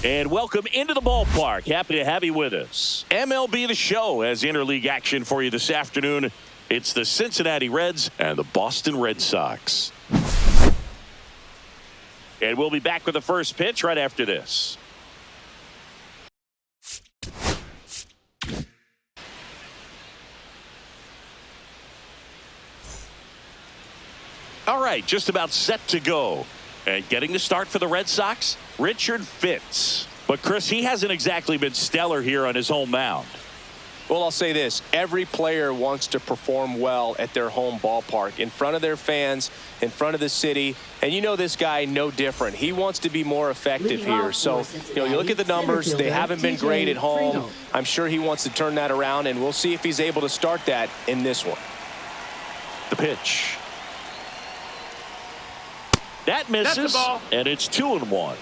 And welcome into the ballpark. Happy to have you with us. MLB The Show has interleague action for you this afternoon. It's the Cincinnati Reds and the Boston Red Sox. And we'll be back with the first pitch right after this. All right, just about set to go. And getting the start for the Red Sox, Richard Fitz. But, Chris, he hasn't exactly been stellar here on his home mound. Well, I'll say this. Every player wants to perform well at their home ballpark, in front of their fans, in front of the city. And you know this guy no different. He wants to be more effective here. So, you look at the numbers. They haven't been great at home. I'm sure he wants to turn that around, and we'll see if he's able to start that in this one. The pitch. That misses, that's the ball. And it's 2-1.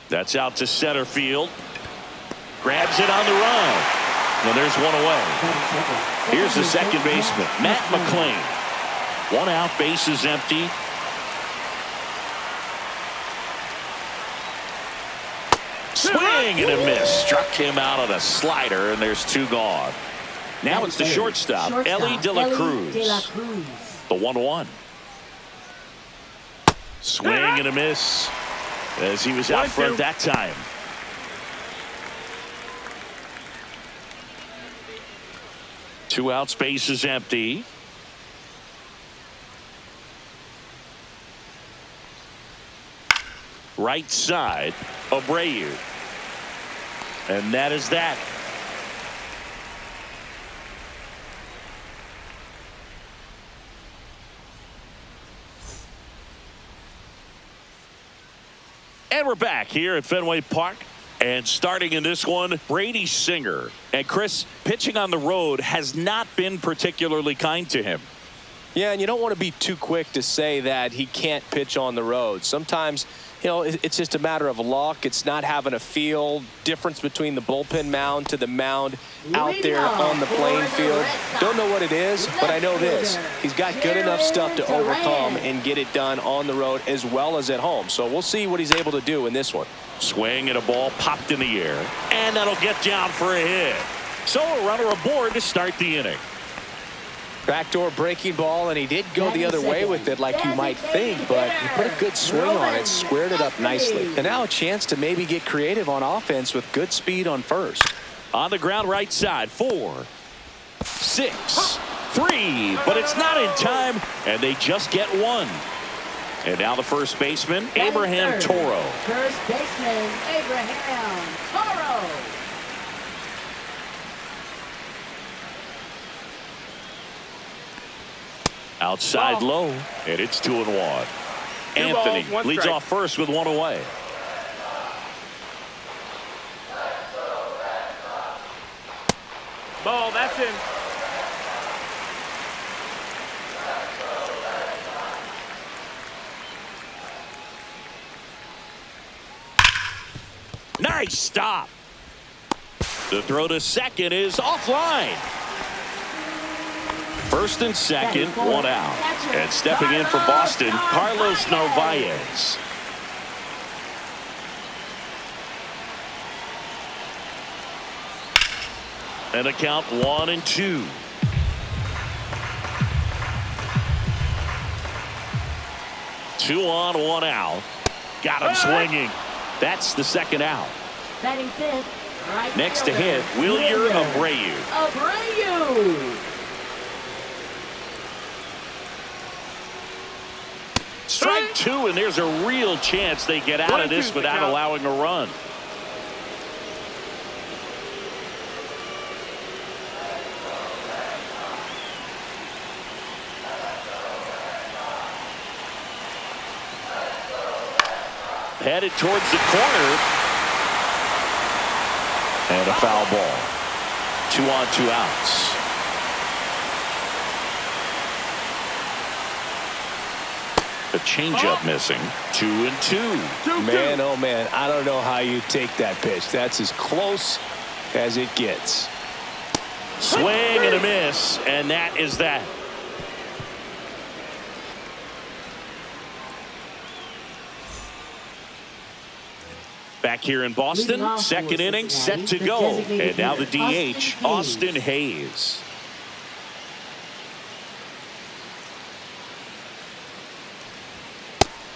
That's out to center field. Grabs it on the run. And there's one away. Here's the second baseman, Matt McLean. One out, base is empty. Swing and a miss. Struck him out on a slider, and there's two gone. Now it's the shortstop, Ellie De La Cruz. The 1-1. Swing and a miss as he was out front that time. Two outs, base is empty. Right side, Abreu. And that is that. And we're back here at Fenway Park. And starting in this one, Brady Singer. And Chris, pitching on the road has not been particularly kind to him. Yeah, and you don't want to be too quick to say that he can't pitch on the road. Sometimes, it's just a matter of luck. It's not having a feel. Difference between the bullpen mound to the mound out there on the playing field. Don't know what it is, but I know this. He's got good enough stuff to overcome and get it done on the road as well as at home. So we'll see what he's able to do in this one. Swing and a ball popped in the air. And that'll get down for a hit. So a runner aboard to start the inning. Backdoor breaking ball, and he did go the other way with it like you might think, but he put a good swing on it, squared it up nicely. And now a chance to maybe get creative on offense with good speed on first. On the ground right side, 4, 6, 3, but it's not in time, and they just get one. And now the first baseman, Abraham Toro. First baseman, Abraham Toro. Outside low, and it's 2-1. Anthony leads off first with one away. Ball, that's him. Nice stop. The throw to second is offline. First and second, one out. And stepping in for Boston, Carlos Narvaez. And a count 1-2. Two on, one out. Got him swinging. That's the second out. Batting fifth. Right Next to hit, Wilyer Abreu. Abreu. Strike two, and there's a real chance they get out of this without allowing a run. Headed towards the corner. And a foul ball. 2 on, 2 outs. The changeup missing. 2-2. Man, oh man, I don't know how you take that pitch. That's as close as it gets. Swing and a miss, and that is that. Back here in Boston, second inning set to go. And now the DH, Austin Hayes.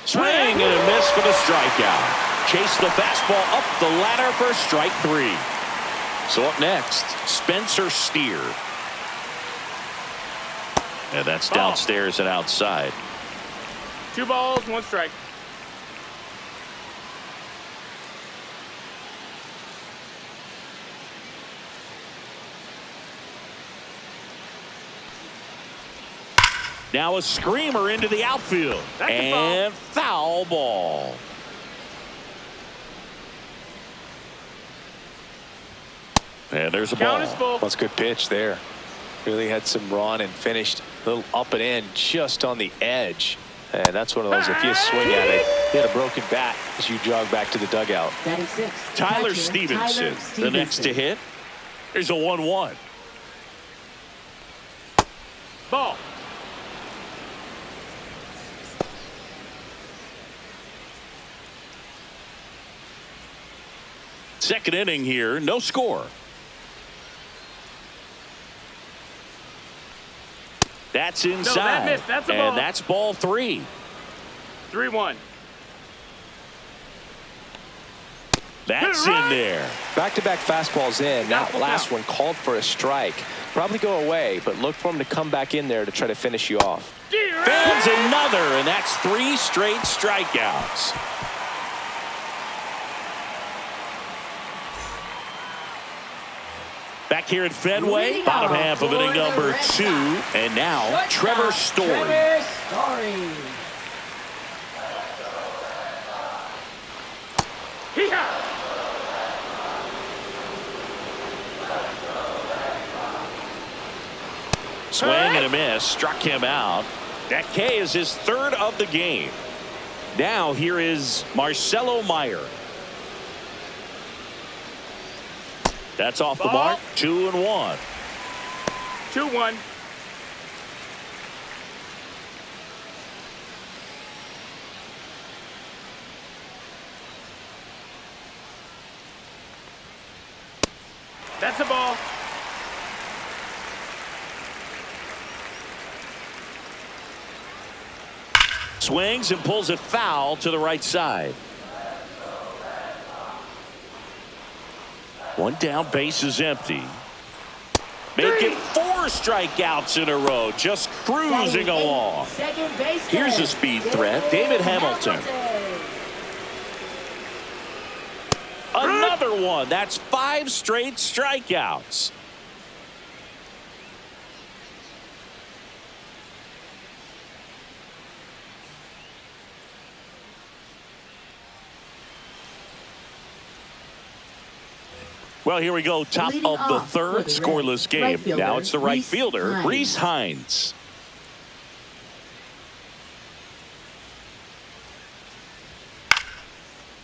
Swing and a miss for the strikeout. Chase the fastball up the ladder for strike 3. So up next, Spencer Steer. And that's downstairs and outside. 2 balls, 1 strike. Now a screamer into the outfield. And foul ball. And there's a ball. Count is full. That's a good pitch there. Really had some run and finished a little up and in just on the edge. And that's one of those, if you swing at it, you had a broken bat as you jog back to the dugout. Tyler Stevenson, the next to hit. There's a 1-1. Ball. Second inning here, no score. That's inside. No, that missed. That's a ball. And that's ball 3. 3-1. That's in there. Back-to-back fastballs in. That last one called for a strike. Probably go away, but look for him to come back in there to try to finish you off. Fans another, and that's 3 straight strikeouts. Back here at Fenway, bottom half of inning number 2, and now Trevor Story. Trevor Story. Swing and a miss, struck him out. That K is his 3rd of the game. Now here is Marcelo Meyer. That's off the mark. 2-1. 2-1. That's a ball. Swings and pulls it foul to the right side. 1 down, base is empty. Make it 4 strikeouts in a row, just cruising along. Here's a speed threat, David Hamilton. Another one. That's 5 straight strikeouts. Well, here we go. Top of the 3rd, scoreless game. Now it's the right fielder, Reese Hines.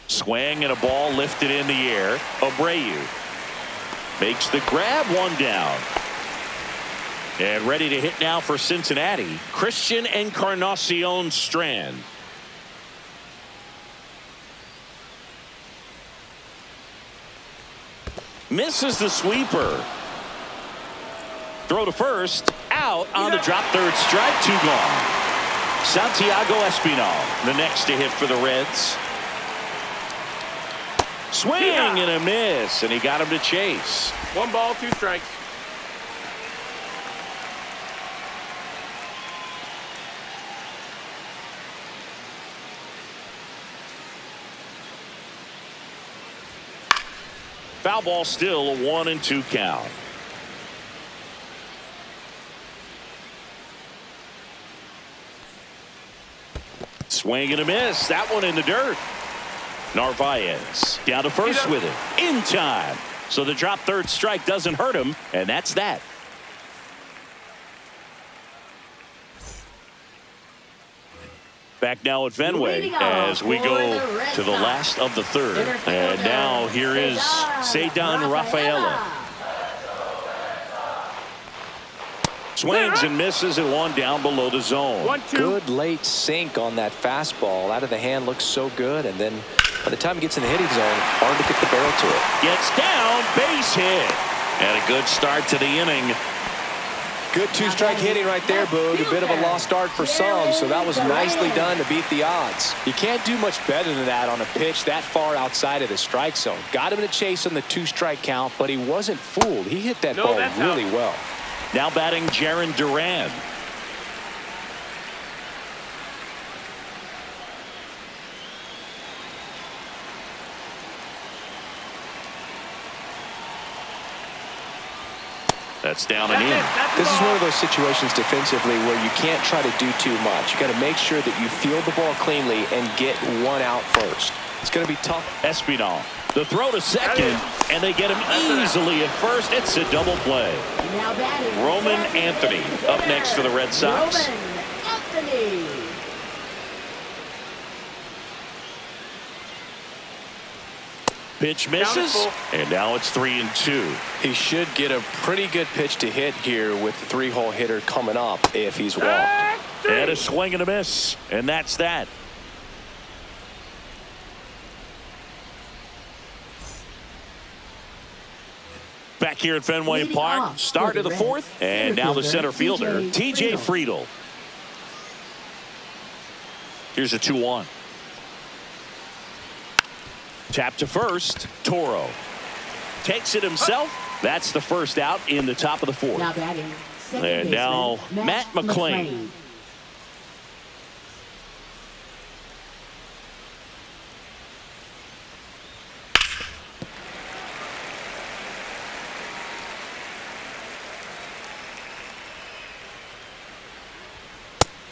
Swing and a ball lifted in the air. Abreu makes the grab, 1 down. And ready to hit now for Cincinnati, Christian Encarnacion Strand. Misses the sweeper. Throw to first. Out on the drop, 3rd strike, 2 gone. Santiago Espinal, the next to hit for the Reds. Swing and a miss, and he got him to chase. 1 ball, 2 strikes. Foul ball, still a 1-2 count. Swing and a miss. That one in the dirt. Narvaez down to first with it. In time. So the drop, 3rd strike doesn't hurt him, and that's that. Back now at Fenway as we go to the last of the 3rd. And now here is Ceddanne Rafaela. Swings and misses at 1 down below the zone. 1-2. Good late sink on that fastball. Out of the hand looks so good, and then By the time he gets in the hitting zone, hard to get the barrel to it. Gets down, base hit. And a good start to the inning. Good two-strike hitting right there, Boog. A bit of a lost start for some, so that was nicely done to beat the odds. You can't do much better than that on a pitch that far outside of the strike zone. Got him in a chase on the two-strike count, but he wasn't fooled. He hit that ball really well. Now batting Jaron Duran. That's down and in. This is one of those situations defensively where you can't try to do too much. You got to make sure that you field the ball cleanly and get one out first. It's going to be tough. Espinal. The throw to second, and they get him easily at first. It's a double play. Now batting Roman Anthony up next for the Red Sox. Roman Anthony. Pitch misses, and now it's 3-2. He should get a pretty good pitch to hit here with the three-hole hitter coming up if he's walked. And a swing and a miss, and that's that. Back here at Fenway Park, start of the fourth, and now the center fielder, TJ Friedl. Here's a 2-1. Tap to first, Toro. Takes it himself. That's the first out in the top of the fourth. Now batting second And now baseman, Matt McClain.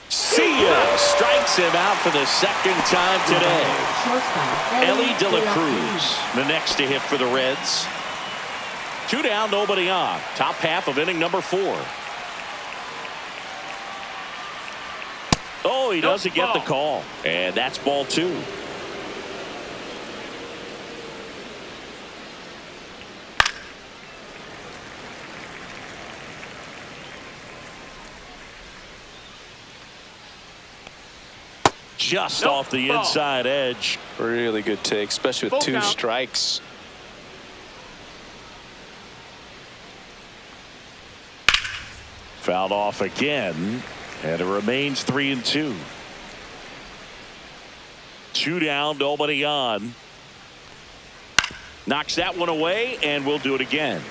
See ya! Strikes him out for the second time today. Ellie De La Cruz, the next to hit for the Reds. 2 down, nobody on. Top half of inning number 4. Oh, he doesn't get the call. And that's ball 2. Just off the inside edge. Really good take, especially with 2 strikes. Fouled off again, and it remains 3-2. 2 down, nobody on. Knocks that one away, and we'll do it again.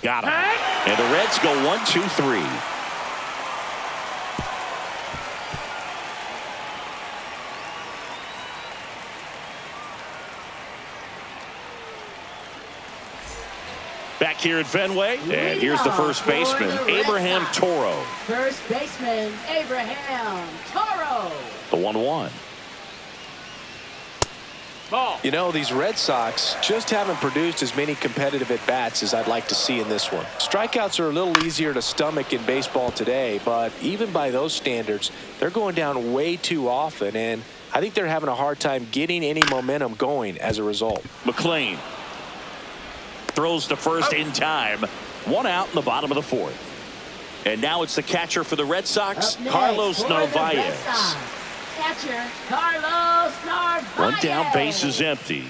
Got him. And the Reds go 1-2-3. Back here at Fenway, and here's the first baseman, Abraham Toro. First baseman, Abraham Toro. The 1-1. Ball. You know, these Red Sox just haven't produced as many competitive at-bats as I'd like to see in this one. Strikeouts are a little easier to stomach in baseball today, but even by those standards, they're going down way too often, and I think they're having a hard time getting any momentum going as a result. McClain throws to first in time. 1 out in the bottom of the 4th. And now it's the catcher for the Red Sox, Carlos Narvaez. Catcher, Carlos Narvaez. 1 down, base is empty.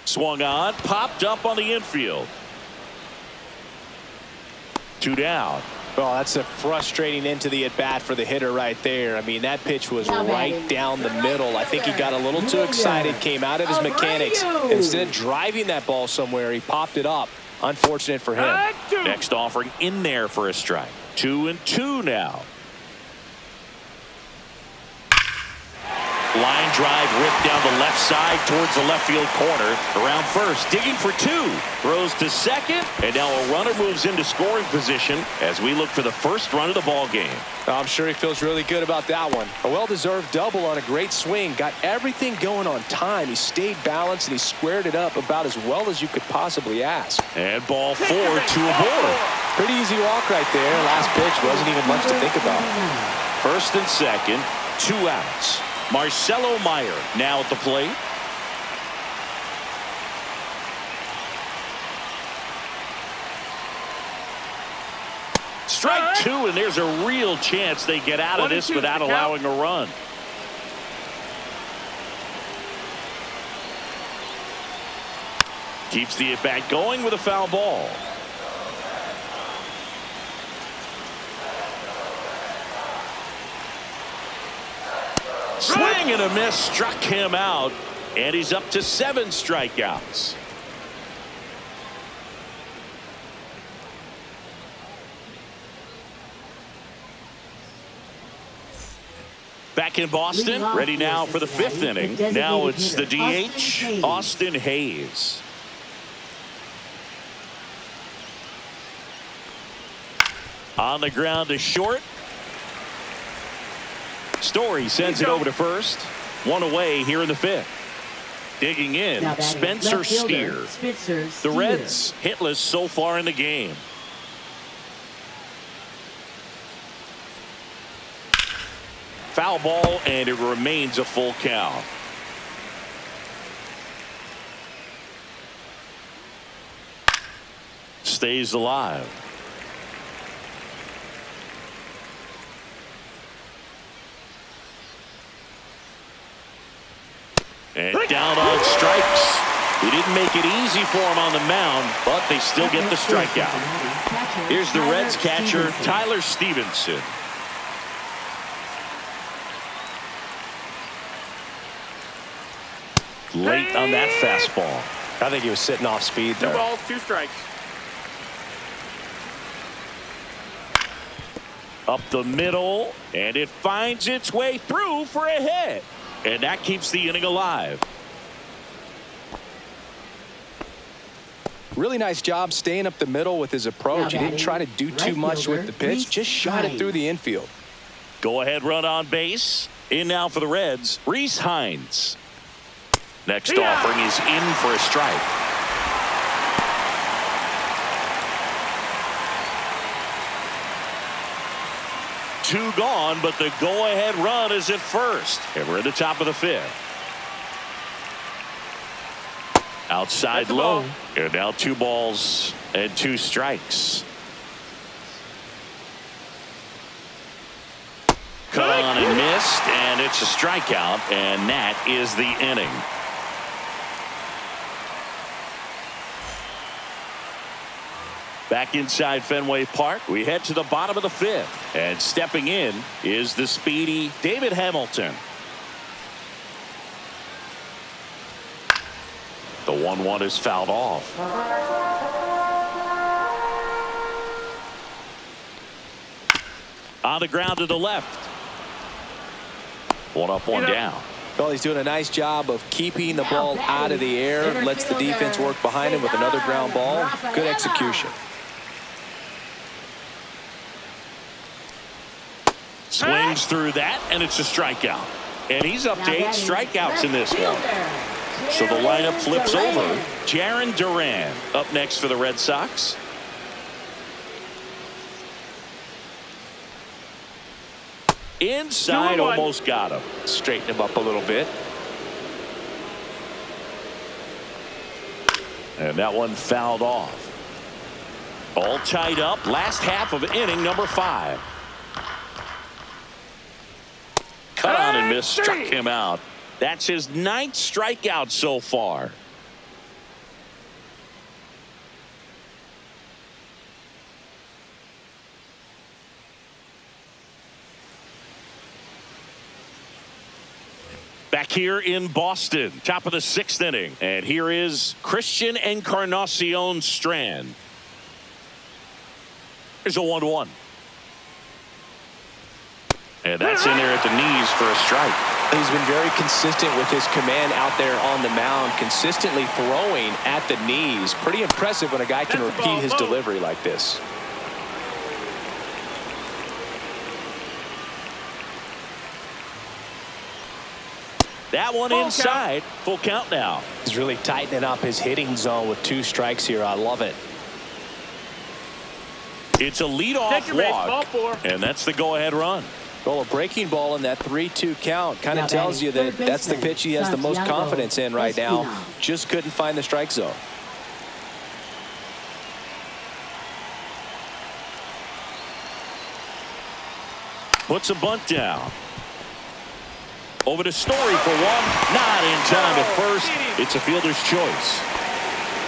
Swung on, popped up on the infield. 2 down. Well, that's a frustrating end to the at-bat for the hitter right there. I mean, that pitch was right down the middle. I think he got a little too excited, came out of his mechanics. Instead of driving that ball somewhere, he popped it up. Unfortunate for him. Next offering in there for a strike. 2-2 now. Line drive ripped down the left side towards the left field corner. Around first, digging for 2. Throws to second, and now a runner moves into scoring position as we look for the first run of the ball game. I'm sure he feels really good about that one. A well-deserved double on a great swing. Got everything going on time. He stayed balanced, and he squared it up about as well as you could possibly ask. And ball 4, 2 aboard. Pretty easy walk right there. Last pitch wasn't even much to think about. First and second, 2 outs. Marcelo Meyer now at the plate. Strike two, and there's a real chance they get out of this without allowing a run. Keeps the at-bat going with a foul ball. Swing and a miss struck him out, and he's up to 7 strikeouts. Back in Boston, ready now for the 5th inning. Now it's the DH, Austin Hayes. On the ground to short. Story sends it over to first. 1 away here in the 5th. Digging in, Spencer Steer. The Reds hitless so far in the game. Foul ball, and it remains a full count. Stays alive. And down on strikes. He didn't make it easy for him on the mound, but they still get the strikeout. Here's the Reds catcher, Tyler Stevenson. Late on that fastball. I think he was sitting off speed there. 2 balls, 2 strikes. Up the middle, and it finds its way through for a hit. And that keeps the inning alive. Really nice job staying up the middle with his approach. He didn't try to do too much with the pitch, just shot it through the infield. Go ahead run on base. In now for the Reds, Rhys Hines. Next offering is in for a strike. Two gone, but the go-ahead run is at first. And we're at the top of the 5th. Outside low. And now 2 balls and 2 strikes. Cut on and missed, and it's a strikeout, and that is the inning. Back inside Fenway Park, we head to the bottom of the 5th, and stepping in is the speedy David Hamilton. The 1-1 is fouled off. On the ground to the left. 1 up, 1 down. Well, he's doing a nice job of keeping the ball out of the air. Lets the defense work behind him with another ground ball. Good execution. Swings through that, and it's a strikeout. And he's up to 8 strikeouts in this one. So the lineup flips over. Jarren Duran up next for the Red Sox. Inside, almost got him. Straighten him up a little bit. And that one fouled off. All tied up. Last half of inning number 5. Cut on and miss, struck him out. That's his 9th strikeout so far. Back here in Boston, top of the 6th inning. And here is Christian Encarnacion Strand. Here's a 1-1. And that's in there at the knees for a strike. He's been very consistent with his command out there on the mound, consistently throwing at the knees. Pretty impressive when a guy can repeat his delivery like this. That one inside. Full count now. He's really tightening up his hitting zone with 2 strikes here. I love it. It's a leadoff walk, and that's the go-ahead run. Well, a breaking ball in that 3-2 count kind of tells you that that's the pitch he has the most confidence in right now. Just couldn't find the strike zone. Puts a bunt down. Over to Story for one. Not in time at first. It's a fielder's choice.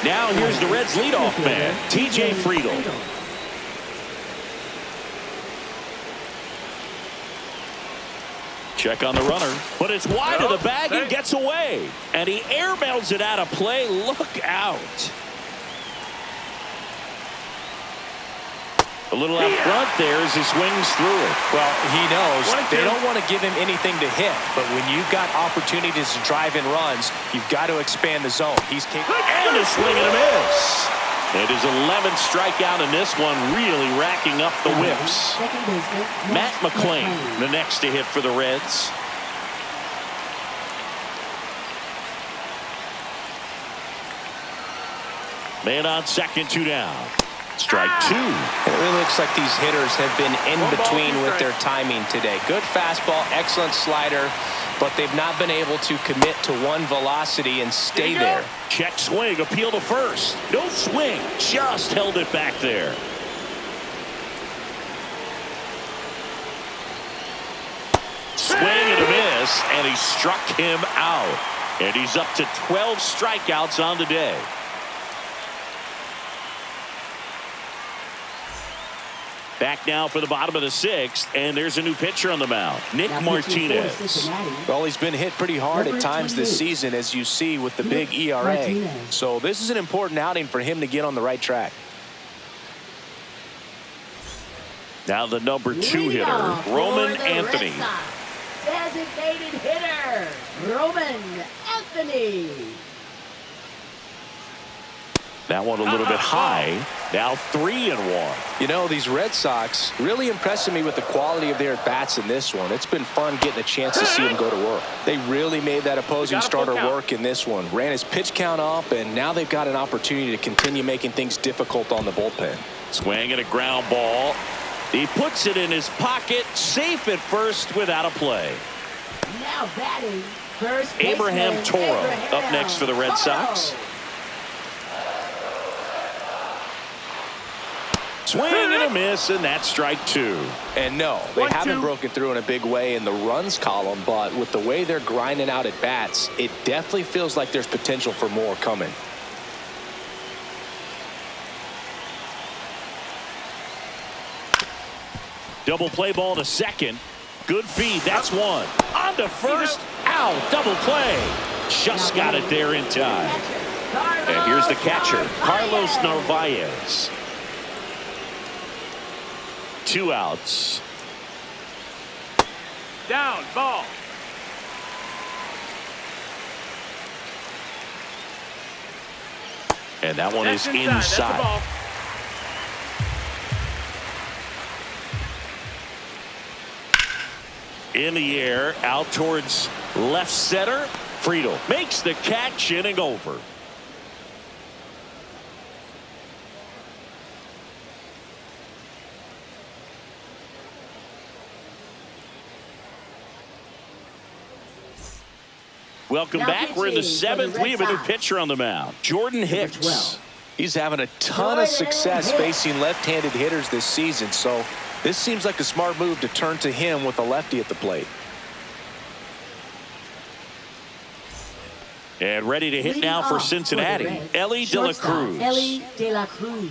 Now here's the Reds' leadoff man, T.J. Friedl. Check on the runner, but it's wide of the bag and gets away. And he airmails it out of play. Look out. A little out front there as he swings through it. Well, he knows they don't want to give him anything to hit, but when you've got opportunities to drive in runs, you've got to expand the zone. He's capable. And a swing and a miss. It is 11th strikeout in this one, really racking up the whips. Matt McClain, the next to hit for the Reds. Man on second, 2 down. Strike 2. It really looks like these hitters have been in between with their timing today. Good fastball, excellent slider, but they've not been able to commit to one velocity and stay there. Check swing, appeal to first. No swing, just held it back there. Swing and a miss, and he struck him out. And he's up to 12 strikeouts on the day. Back now for the bottom of the 6th, and there's a new pitcher on the mound, Nick Martinez. Well, he's been hit pretty hard at times this season, as you see with the big ERA. So this is an important outing for him to get on the right track. Now the number 2 hitter, Roman Anthony. Designated hitter, Roman Anthony. That one a little bit high. Now 3-1. You know, these Red Sox really impressing me with the quality of their bats in this one. It's been fun getting a chance to see them go to work. They really made that opposing starter work in this one. Ran his pitch count up, and now they've got an opportunity to continue making things difficult on the bullpen. Swing and a ground ball. He puts it in his pocket, safe at first without a play. Now batting, first Abraham Toro up next for the Red Sox. Swing and a miss, and that's strike 2. And no, they haven't broken through in a big way in the runs column, but with the way they're grinding out at bats, it definitely feels like there's potential for more coming. Double play ball to second. Good feed. That's one. On to first. Ow. Double play. Just got it there in time. And here's the catcher, Carlos Narvaez. 2 outs. Down, ball. And that one is inside. In the air, out towards left center. Friedl makes the catch, inning over. Welcome back. We're in the 7th. We have a new pitcher on the mound, Jordan Hicks. He's having a ton of success facing left-handed hitters this season, so this seems like a smart move to turn to him with a lefty at the plate. And ready to hit now for Cincinnati, Ellie De La Cruz. Ellie De La Cruz.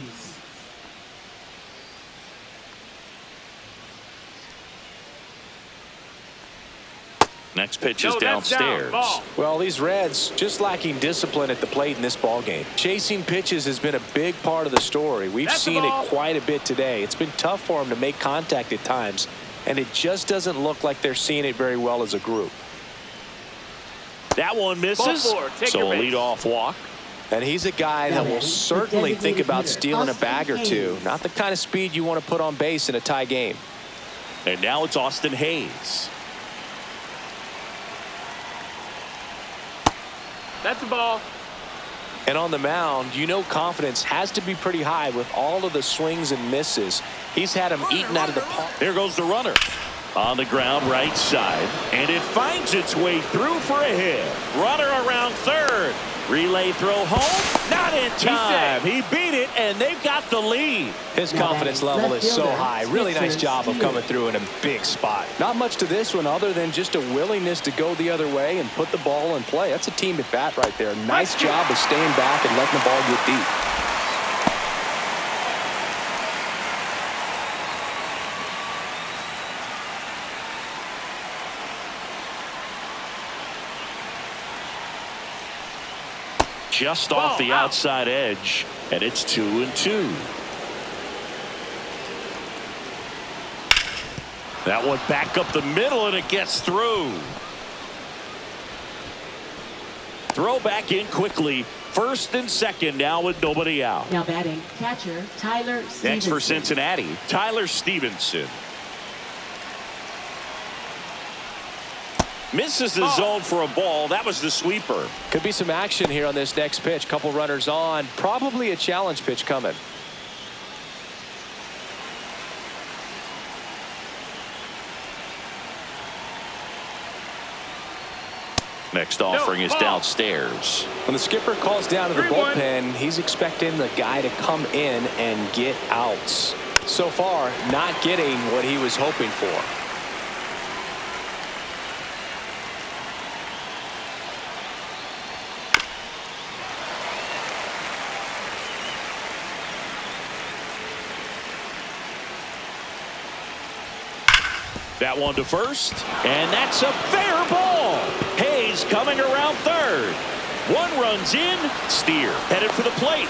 Next pitch is downstairs. Well, these Reds just lacking discipline at the plate in this ball game. Chasing pitches has been a big part of the story. We've seen it quite a bit today. It's been tough for them to make contact at times, and it just doesn't look like they're seeing it very well as a group. That one misses, so a leadoff walk. And he's a guy that will certainly think about stealing a bag or two. Not the kind of speed you want to put on base in a tie game. And now it's Austin Hayes. That's a ball. And on the mound, you know confidence has to be pretty high with all of the swings and misses. He's had him eaten out of the park. There goes the runner. On the ground, right side. And it finds its way through for a hit. Runner around third. Relay throw home. Not in time. He beat it, and they've got the lead. His confidence level is so high. Really nice job of coming through in a big spot. Not much to this one other than just a willingness to go the other way and put the ball in play. That's a team at bat right there. Nice job of staying back and letting the ball get deep. Just off the outside edge, and it's 2-2. That one back up the middle, and it gets through. Throw back in quickly. First and second now with nobody out. Now batting, catcher Tyler Stevenson. Next for Cincinnati, Tyler Stevenson. Misses the zone for a ball. That was the sweeper. Could be some action here on this next pitch. Couple runners on. Probably a challenge pitch coming. Next offering is downstairs. When the skipper calls down to the bullpen, he's expecting the guy to come in and get outs. So far, not getting what he was hoping for. That one to first, and that's a fair ball. Hayes coming around third. One runs in. Steer headed for the plate.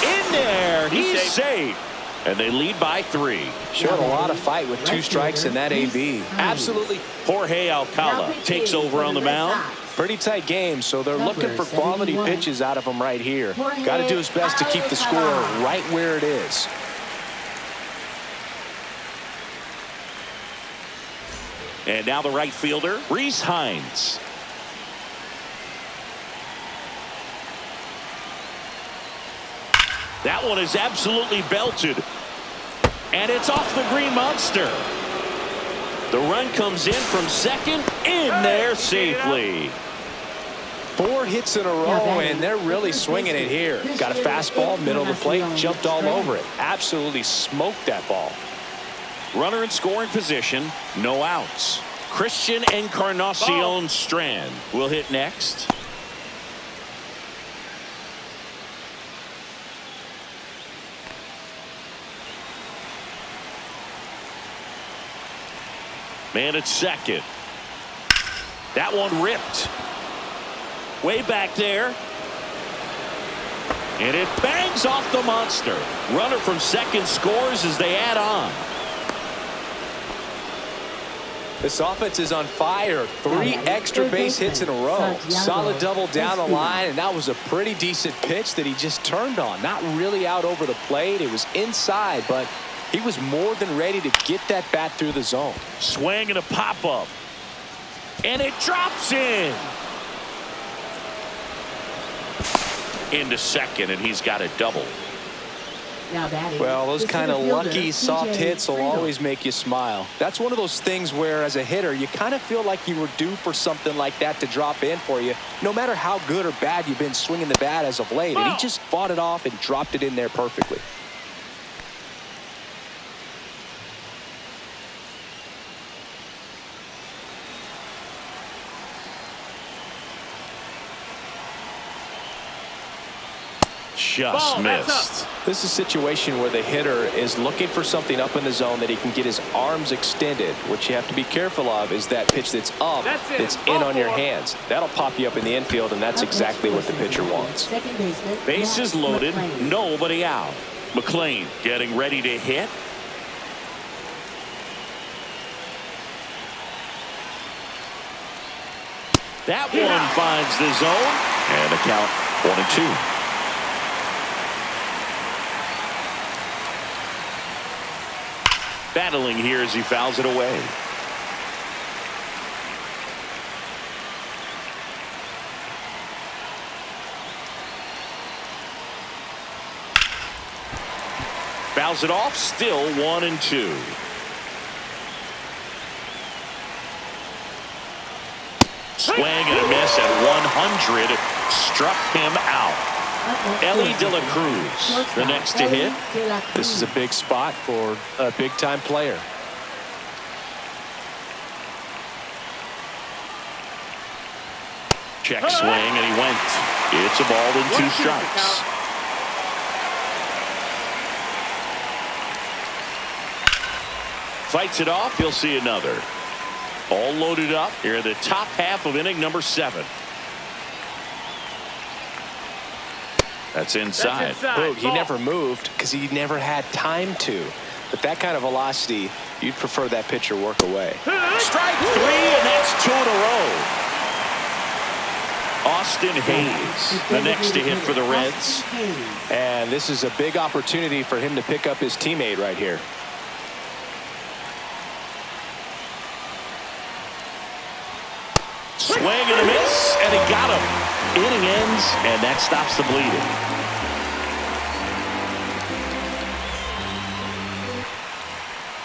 In there. He's safe. And they lead by 3. Showed a lot of fight with 2 strikes in that AB. Absolutely. Jorge Alcala takes over on the mound. Pretty tight game, so they're looking for quality pitches out of him right here. Got to do his best to keep the score right where it is. And now the right fielder, Reese Hines. That one is absolutely belted. And it's off the green monster. The run comes in from second, in there safely. 4 hits in a row, and they're really swinging it here. Got a fastball, middle of the plate, jumped all over it. Absolutely smoked that ball. Runner in scoring position, no outs. Christian Encarnacion Strand will hit next. Man at second. That one ripped. Way back there. And it bangs off the monster. Runner from second scores as they add on. This offense is on fire. 3 extra base hits in a row. Solid double down the line, and that was a pretty decent pitch that he just turned on. Not really out over the plate. It was inside, but he was more than ready to get that bat through the zone. Swing and a pop-up. And it drops in. Into second, and he's got a double. Well, those kind of lucky soft hits will always make you smile. That's one of those things where, as a hitter, you kind of feel like you were due for something like that to drop in for you, no matter how good or bad you've been swinging the bat as of late. And he just fought it off and dropped it in there perfectly. Just missed. This is a situation where the hitter is looking for something up in the zone that he can get his arms extended. What you have to be careful of is that pitch that's up, that's in on your hands. That'll pop you up in the infield, and that's exactly what the pitcher wants. Bases loaded, nobody out. McLean getting ready to hit. That one finds the zone, and a count 1-2. Battling here as he fouls it away. Fouls it off, still 1-2. Swing and a miss at 100. struck him out. Ellie De La Cruz, the next to hit. This is a big spot for a big-time player. Check swing, and he went. It's a ball and 2 strikes. Fights it off. He'll see another. All loaded up here in the top half of inning number 7. That's inside. Oh, he never moved because he never had time to. But that kind of velocity, you'd prefer that pitcher work away. Strike 3, and that's 2 in a row. Austin Hayes, the next to hit for the Reds. And this is a big opportunity for him to pick up his teammate right here. Swing and a miss, and he got him. Inning ends, and that stops the bleeding.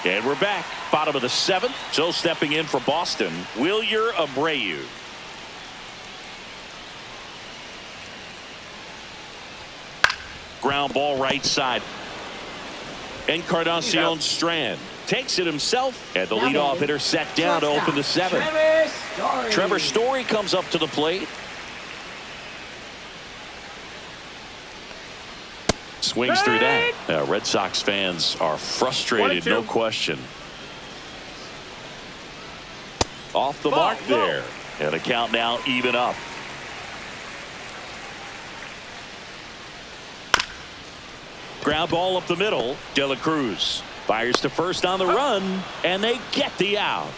And we're back. Bottom of the 7th. So stepping in for Boston, Wilyer Abreu. Ground ball right side. Encarnacion Strand takes it himself, and the leadoff hitter set down to open the 7th. Trevor Story comes up to the plate. Swings through that. Red Sox fans are frustrated, no question. Off the mark there. And a count now even up. Ground ball up the middle. De La Cruz fires to first on the run, and they get the out.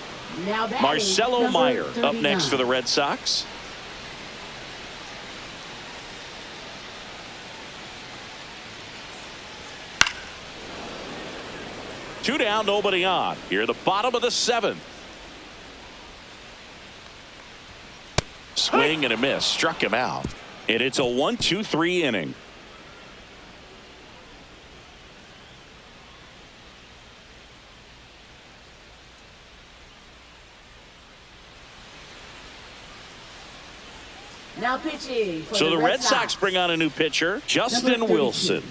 Marcelo Meyer up next for the Red Sox. Two down, nobody on. Here at the bottom of the 7th. Swing and a miss. Struck him out. And it's a 1-2-3 inning. Now pitching. So the Red Sox bring on a new pitcher, Justin Wilson.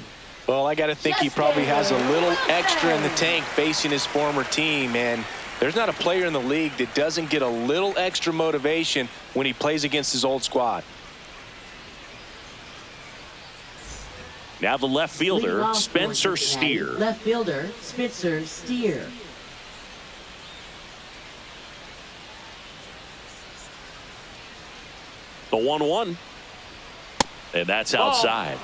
Well, I got to think he probably has a little extra in the tank facing his former team, and there's not a player in the league that doesn't get a little extra motivation when he plays against his old squad. Now the left fielder, Spencer Steer. Left fielder, Spencer Steer. The 1-1. And that's outside.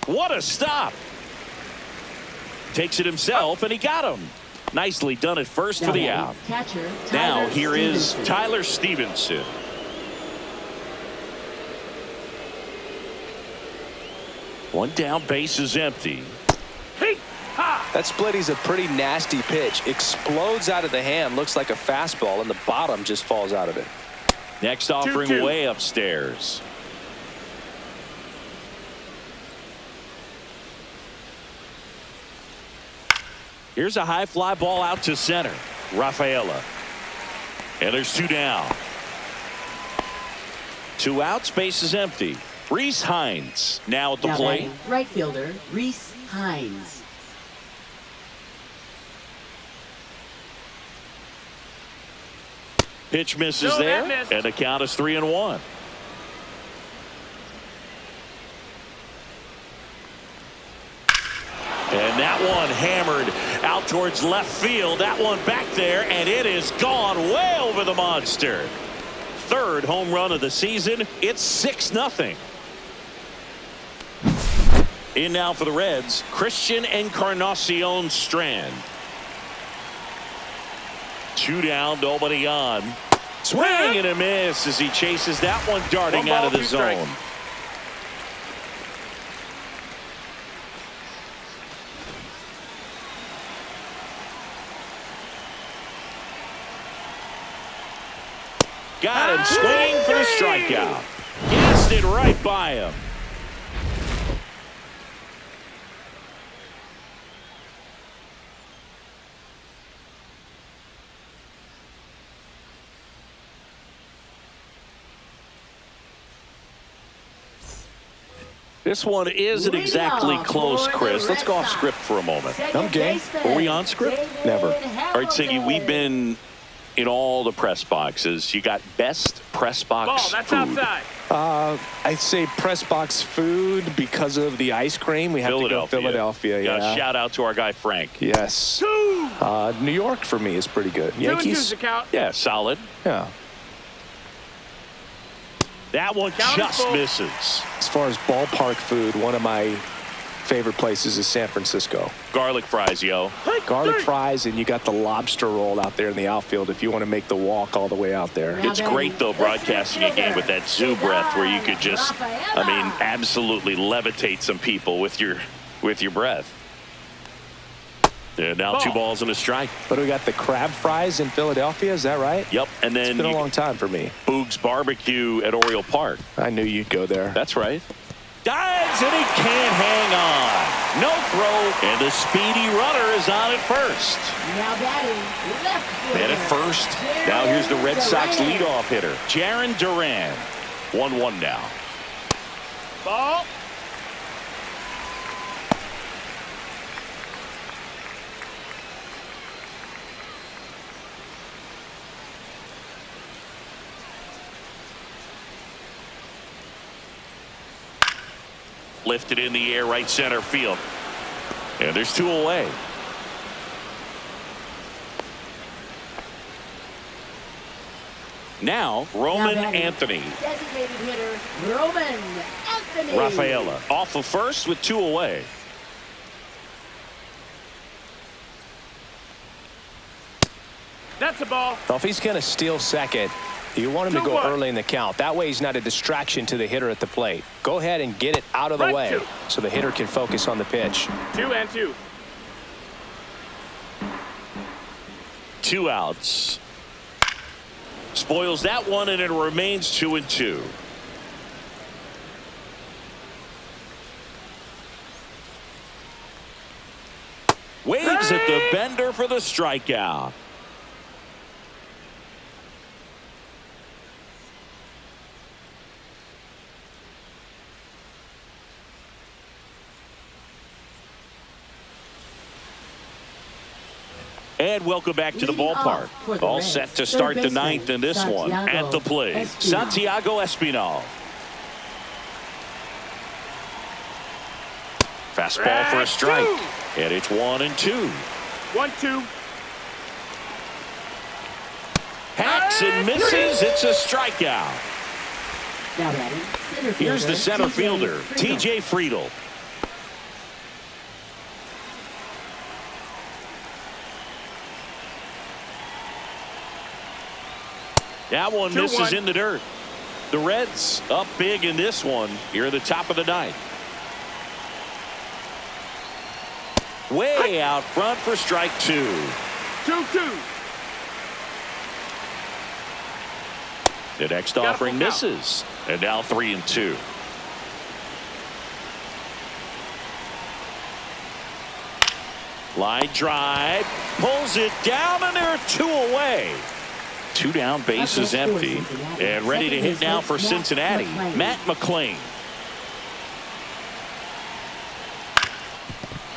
What a stop. Takes it himself, and he got him. Nicely done at first for the out. Now here is Tyler Stevenson. One down, base is empty. That splitty's a pretty nasty pitch. Explodes out of the hand, looks like a fastball, and the bottom just falls out of it. Next offering 2-2. Way upstairs. Here's a high fly ball out to center. Rafaela. And there's 2 down. 2 outs, base is empty. Reese Hines now at the plate. Right fielder, Reese Hines. Pitch misses there, and the count is 3-1. And that one hammered out towards left field. That one back there, and it is gone way over the monster. 3rd home run of the season. It's 6-0. In now for the Reds, Christian Encarnacion Strand. 2 down, nobody on. Swing and a miss as he chases that one darting out of the zone. Got him swinging for the strikeout. Guessed it right by him. This one isn't exactly close, Chris. Let's go off script for a moment. I'm game. Were we on script? Never. All right, Siggy, we've been in all the press boxes. You got best press box Ball, that's food. outside. I'd say press box food because of the ice cream. We have to go Philadelphia. Yeah. Shout out to our guy Frank. Yes. 2. New York for me is pretty good. 2 and 2's Yankees. the count. Yeah, solid. Yeah. That one Count is just full. misses. As far as ballpark food, one of my favorite places is San Francisco. Garlic fries, yo. Garlic fries, and you got the lobster roll out there in the outfield if you want to make the walk all the way out there. It's great, though, broadcasting a game with that zoo breath where you could just, absolutely levitate some people with your breath. And now 2 balls and a strike. But we got the crab fries in Philadelphia, is that right? Yep, and then It's been a long time for me. Boog's Barbecue at Oriole Park. I knew you'd go there. That's right. Dives, and he can't hang on. No throw, and the speedy runner is on at first. Now batting left fielder. And at first, now here's the Red Sox leadoff hitter, Jarren Duran. 1-1 now. Ball. Lifted in the air, right center field. And there's 2 away. Now, Roman Anthony. Designated hitter, Roman Anthony. Rafaela off of first with 2 away. That's a ball. Well, if he's going to steal second, you want him to go 2-1. early in the count. That way he's not a distraction to the hitter at the plate. Go ahead and get it out of the Right way 2. so the hitter can focus on the pitch. 2 and 2. 2 outs. Spoils that one, and it remains 2-2. Waves at the bender for the strikeout. And welcome back to the ballpark. All set to start the 9th in this one. At the plate, Santiago Espinal. Fastball for a strike. And it's 1-2. 1-2. Hacks and misses. It's a strikeout. Now batting center fielder. Here's the center fielder, Friedel. TJ Friedel. That one misses 2-1. in the dirt. The Reds up big in this one here at the top of the 9th. Way out front for strike 2. 2-2. The next Got a offering full count. misses. And now 3-2. Line drive. Pulls it down, and there are 2 away. 2 down, base is empty. And ready to hit now for Cincinnati, Matt McClain.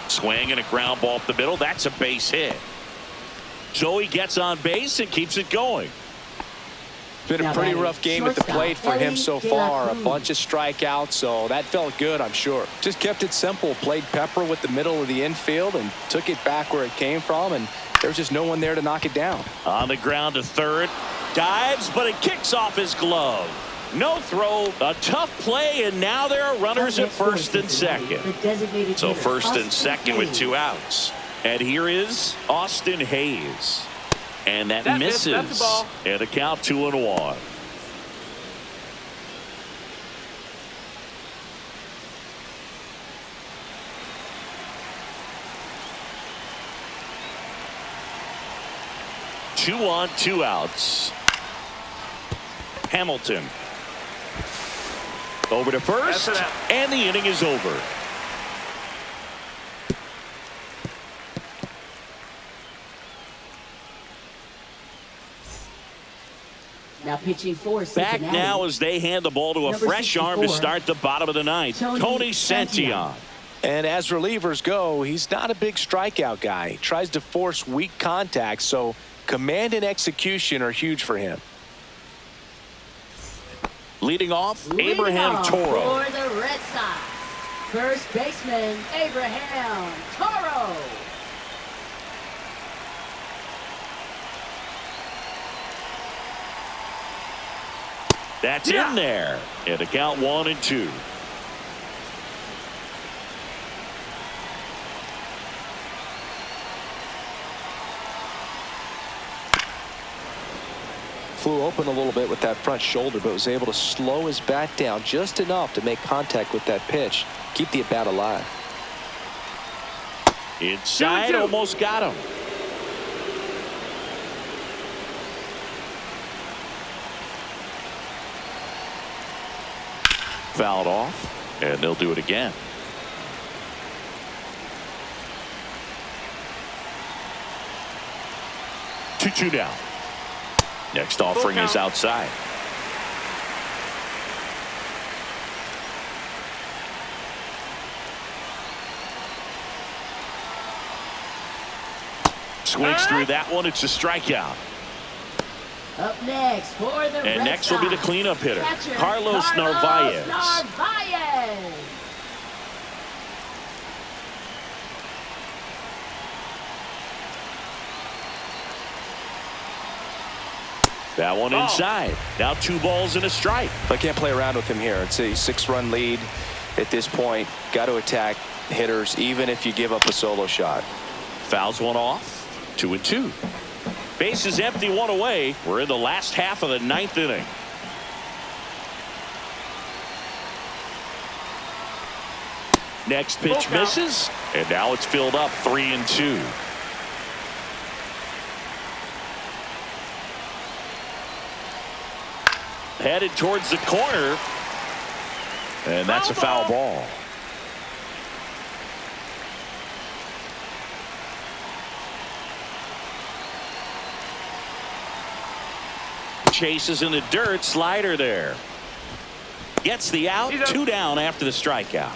Swing and a ground ball up the middle. That's a base hit. So he gets on base and keeps it going. Been a pretty rough game at the plate for him so far. A bunch of strikeouts, so that felt good, I'm sure. Just kept it simple. Played pepper with the middle of the infield and took it back where it came from, and there was just no one there to knock it down. On the ground to third. Dives, but it kicks off his glove. No throw. A tough play, and now there are runners at first and second. So first and second with 2 outs. And here is Austin Hayes. And that misses. That's a ball. And a count 2-1. Two on, 2 outs. Hamilton. Over to first, That's an out. and the inning is over. Now Now pitching for Back Cincinnati. now as they hand the ball to a Number fresh arm to 64, start the bottom of the ninth. Tony Santion. And as relievers go, he's not a big strikeout guy. He tries to force weak contact, so command and execution are huge for him. Leading off, Leading Abraham off Toro. For the Red Sox, first baseman Abraham Toro. That's in there. And a count 1-2. Flew open a little bit with that front shoulder, but was able to slow his bat down just enough to make contact with that pitch. Keep the at-bat alive. Inside, 2-2. almost got him. Fouled off, and they'll do it again. Two down. Next offering is outside. Swings through that one. It's a strikeout. Up next for the Red And next will be the Sox, cleanup hitter, catcher, Carlos Narvaez. Narvaez. That one inside. Now 2 balls and a strike. But can't play around with him here. It's a 6-run lead at this point. Got to attack hitters even if you give up a solo shot. Fouls one off. 2-2. Base is empty, 1 away. We're in the last half of the 9th inning. Next pitch misses, and now it's filled up 3-2. Headed towards the corner, and that's a foul ball. Chases in the dirt, slider there. Gets the out, 2 down after the strikeout.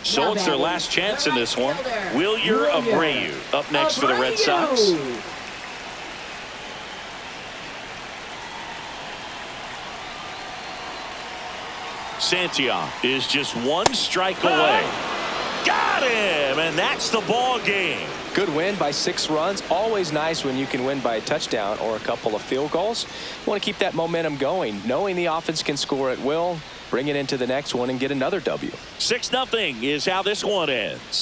So Now it's their batting, last chance the in right this one. fielder, Wilyer Abreu up next for the Red Sox. Abreu. Santion is just 1 strike away. Got him, and that's the ball game. Good win by 6 runs. Always nice when you can win by a touchdown or a couple of field goals. You want to keep that momentum going, knowing the offense can score at will, bring it into the next one and get another W. 6-0 is how this one ends.